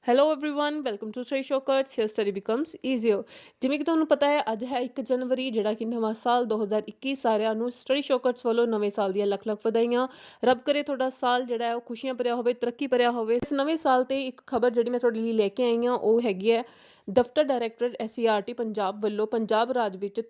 Hello everyone welcome to study shortcuts here study becomes easier. ਜਿਵੇਂ ਕਿ ਤੁਹਾਨੂੰ ਪਤਾ ਹੈ ਅੱਜ ਹੈ 1 ਜਨਵਰੀ ਜਿਹੜਾ ਕਿ ਨਵਾਂ ਸਾਲ 2021। ਸਾਰਿਆਂ ਨੂੰ ਸਟੱਡੀ ਸ਼ੌਕਰਟਸ ਵੱਲੋਂ ਨਵੇਂ ਸਾਲ ਦੀਆਂ ਲੱਖ ਲੱਖ ਵਧਾਈਆਂ। ਰੱਬ ਕਰੇ ਤੁਹਾਡਾ ਸਾਲ ਜਿਹੜਾ ਹੈ ਉਹ ਖੁਸ਼ੀਆਂ ਭਰਿਆ ਹੋਵੇ, ਤਰੱਕੀ ਭਰਿਆ ਹੋਵੇ। ਇਸ ਨਵੇਂ ਸਾਲ ਤੇ ਇੱਕ ਖਬਰ ਜਿਹੜੀ ਮੈਂ ਤੁਹਾਡੇ ਲਈ ਲੈ ਕੇ ਆਈ ਹਾਂ ਉਹ ਹੈਗੀ ਹੈ ਦਫ਼ਤਰ ਡਾਇਰੈਕਟਰ SCRT ਪੰਜਾਬ ਵੱਲੋਂ ਪੰਜਾਬ ਰਾਜ ਵਿੱਚ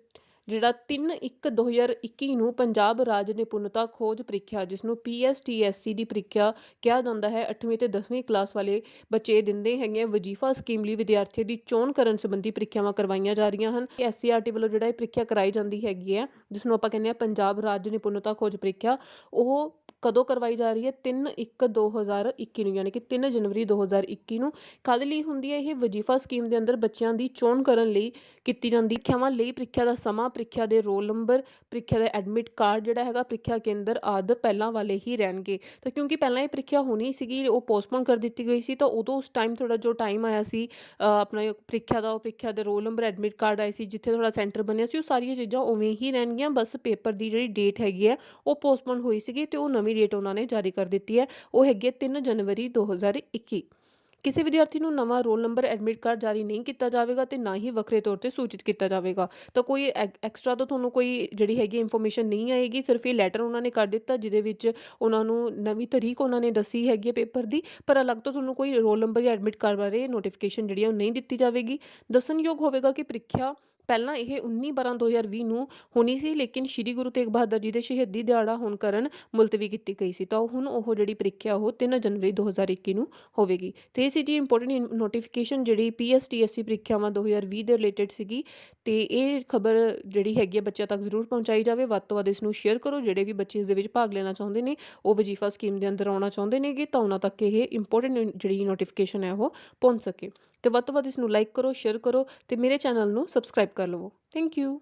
ਜਿਹੜਾ 3/1/2021 ਨੂੰ ਪੰਜਾਬ ਰਾਜ ਨਿਪੁੰਨਤਾ ਖੋਜ ਪ੍ਰੀਖਿਆ ਜਿਸ ਨੂੰ PSTSE ਦੀ ਪ੍ਰੀਖਿਆ ਕਿਹਾ ਜਾਂਦਾ ਹੈ 8ਵੀਂ ਤੇ 10ਵੀਂ ਕਲਾਸ ਵਾਲੇ ਬੱਚੇ ਦਿੰਦੇ ਹੈਗੇ ਵਜੀਫਾ ਸਕੀਮ ਲਈ ਵਿਦਿਆਰਥੀਆਂ ਦੀ ਚੋਣ ਕਰਨ ਸੰਬੰਧੀ ਪ੍ਰੀਖਿਆਵਾਂ ਕਰਵਾਈਆਂ ਜਾ ਰਹੀਆਂ ਹਨ। SCRT ਵੱਲੋਂ ਜਿਹੜਾ ਇਹ ਪ੍ਰੀਖਿਆ ਕਰਾਈ ਜਾਂਦੀ ਹੈਗੀ ਹੈ ਜਿਸ ਨੂੰ ਆਪਾਂ ਕਹਿੰਦੇ ਹਾਂ ਪੰਜਾਬ ਰਾਜ ਨਿਪੁੰਨਤਾ ਖੋਜ ਪ੍ਰੀਖਿਆ, ਉਹ ਕਦੋਂ ਕਰਵਾਈ ਜਾ ਰਹੀ ਹੈ 3/1/2021 ਨੂੰ, ਯਾਨੀ ਕਿ 3 ਜਨਵਰੀ 2021 ਨੂੰ। ਕਾਹਦੇ ਲਈ ਹੁੰਦੀ ਹੈ ਇਹ? ਵਜੀਫਾ ਸਕੀਮ ਦੇ ਅੰਦਰ ਬੱਚਿਆਂ ਦੀ ਚੋਣ ਕਰਨ ਲਈ ਕੀਤੀ ਜਾਂਦੀ ਪ੍ਰੀਖਿਆਵਾਂ ਲਈ। ਪ੍ਰੀਖਿਆ ਦਾ ਸਮਾਂ, ਪ੍ਰੀਖਿਆ ਦੇ ਰੋਲ ਨੰਬਰ, ਪ੍ਰੀਖਿਆ ਦਾ ਐਡਮਿਟ ਕਾਰਡ ਜਿਹੜਾ ਹੈਗਾ, ਪ੍ਰੀਖਿਆ ਕੇਂਦਰ ਆਦਿ ਪਹਿਲਾਂ ਵਾਲੇ ਹੀ ਰਹਿਣਗੇ। ਤਾਂ ਕਿਉਂਕਿ ਪਹਿਲਾਂ ਇਹ ਪ੍ਰੀਖਿਆ ਹੋਣੀ ਸੀਗੀ ਉਹ ਪੋਸਟਪੋਨ ਕਰ ਦਿੱਤੀ ਗਈ ਸੀ, ਤਾਂ ਉਦੋਂ ਉਸ ਟਾਈਮ ਥੋੜ੍ਹਾ ਜੋ ਟਾਈਮ ਆਇਆ ਸੀ ਆਪਣਾ ਪ੍ਰੀਖਿਆ ਦਾ, ਉਹ ਪ੍ਰੀਖਿਆ ਦੇ ਰੋਲ ਨੰਬਰ, ਐਡਮਿਟ ਕਾਰਡ ਆਏ ਸੀ, ਜਿੱਥੇ ਥੋੜ੍ਹਾ ਸੈਂਟਰ ਬਣਿਆ ਸੀ, ਉਹ ਸਾਰੀਆਂ ਚੀਜ਼ਾਂ ਉਵੇਂ ਹੀ ਰਹਿਣਗੀਆਂ। ਬਸ ਪੇਪਰ ਦੀ ਜਿਹੜੀ ਡੇਟ ਹੈਗੀ ਹੈ ਉਹ ਪੋਸਟਪੋਨ ਹੋਈ ਸੀਗੀ ਅਤੇ ਉਹ ਨਵੀਂ ਡੇਟ ਉਹਨਾਂ ਨੇ ਜਾਰੀ ਕਰ ਦਿੱਤੀ ਹੈ, ਉਹ ਹੈਗੀ 3 ਜਨਵਰੀ 2021। ਕਿਸੇ ਵਿਦਿਆਰਥੀ ਨੂੰ ਨਵਾਂ ਰੋਲ ਨੰਬਰ, ਐਡਮਿਟ ਕਾਰਡ ਜਾਰੀ ਨਹੀਂ ਕੀਤਾ ਜਾਵੇਗਾ ਅਤੇ ਨਾ ਹੀ ਵੱਖਰੇ ਤੌਰ 'ਤੇ ਸੂਚਿਤ ਕੀਤਾ ਜਾਵੇਗਾ। ਤਾਂ ਕੋਈ ਐਕਸਟਰਾ ਤੋਂ ਤੁਹਾਨੂੰ ਕੋਈ ਜਿਹੜੀ ਹੈਗੀ ਇਨਫੋਰਮੇਸ਼ਨ ਨਹੀਂ ਆਏਗੀ। ਸਿਰਫ ਇਹ ਲੈਟਰ ਉਹਨਾਂ ਨੇ ਕਰ ਦਿੱਤਾ ਜਿਹਦੇ ਵਿੱਚ ਉਹਨਾਂ ਨੂੰ ਨਵੀਂ ਤਰੀਕ ਉਹਨਾਂ ਨੇ ਦੱਸੀ ਹੈਗੀ ਹੈ ਪੇਪਰ ਦੀ, ਪਰ ਅਲੱਗ ਤੋਂ ਤੁਹਾਨੂੰ ਕੋਈ ਰੋਲ ਨੰਬਰ ਜਾਂ ਐਡਮਿਟ ਕਾਰਡ ਬਾਰੇ ਨੋਟੀਫਿਕੇਸ਼ਨ ਜਿਹੜੀ ਹੈ ਉਹ ਨਹੀਂ ਦਿੱਤੀ ਜਾਵੇਗੀ। ਦੱਸਣਯੋਗ ਹੋਵੇਗਾ ਕਿ ਪ੍ਰੀਖਿਆ ਪਹਿਲਾਂ ਇਹ 19/12/2020 ਨੂੰ ਹੋਣੀ ਸੀ, ਲੇਕਿਨ ਸ਼੍ਰੀ ਗੁਰੂ ਤੇਗ ਬਹਾਦਰ ਜੀ ਦੇ ਸ਼ਹੀਦੀ ਦਿਹਾੜਾ ਹੋਣ ਕਾਰਨ ਮੁਲਤਵੀ ਕੀਤੀ ਗਈ ਸੀ। ਤਾਂ ਹੁਣ ਉਹ ਜਿਹੜੀ ਪ੍ਰੀਖਿਆ ਉਹ 3 ਜਨਵਰੀ 2021 ਨੂੰ ਹੋਵੇਗੀ। ਅਤੇ ਇਹ ਸੀ ਜੀ ਇੰਪੋਰਟੈਂਟ ਨੋਟੀਫਿਕੇਸ਼ਨ ਜਿਹੜੀ PSTSE ਪ੍ਰੀਖਿਆਵਾਂ 2020 ਦੇ ਰਿਲੇਟਡ ਸੀਗੀ। ਅਤੇ ਇਹ ਖਬਰ ਜਿਹੜੀ ਹੈਗੀ ਹੈ ਬੱਚਿਆਂ ਤੱਕ ਜ਼ਰੂਰ ਪਹੁੰਚਾਈ ਜਾਵੇ। ਵੱਧ ਤੋਂ ਵੱਧ ਇਸ ਨੂੰ ਸ਼ੇਅਰ ਕਰੋ। ਜਿਹੜੇ ਵੀ ਬੱਚੇ ਇਸ ਦੇ ਵਿੱਚ ਭਾਗ ਲੈਣਾ ਚਾਹੁੰਦੇ ਨੇ, ਉਹ ਵਜੀਫਾ ਸਕੀਮ ਦੇ ਅੰਦਰ ਆਉਣਾ ਚਾਹੁੰਦੇ ਨੇਗੇ, ਤਾਂ ਉਹਨਾਂ ਤੱਕ ਇਹ ਇੰਪੋਰਟੈਂਟ ਜਿਹੜੀ ਨੋਟੀਫਿਕੇਸ਼ਨ ਹੈ ਉਹ ਪਹੁੰਚ ਸਕੇ। ਅਤੇ ਵੱਧ ਤੋਂ ਵੱਧ ਇਸ ਨੂੰ ਲਾਈਕ ਕਰੋ, ਸ਼ੇਅਰ ਕਰੋ ਅਤੇ ਮੇਰੇ ਚੈਨਲ ਨੂੰ ਸਬਸਕ੍ਰਾਈਬ ਕਰ ਲਵੋ। Thank you.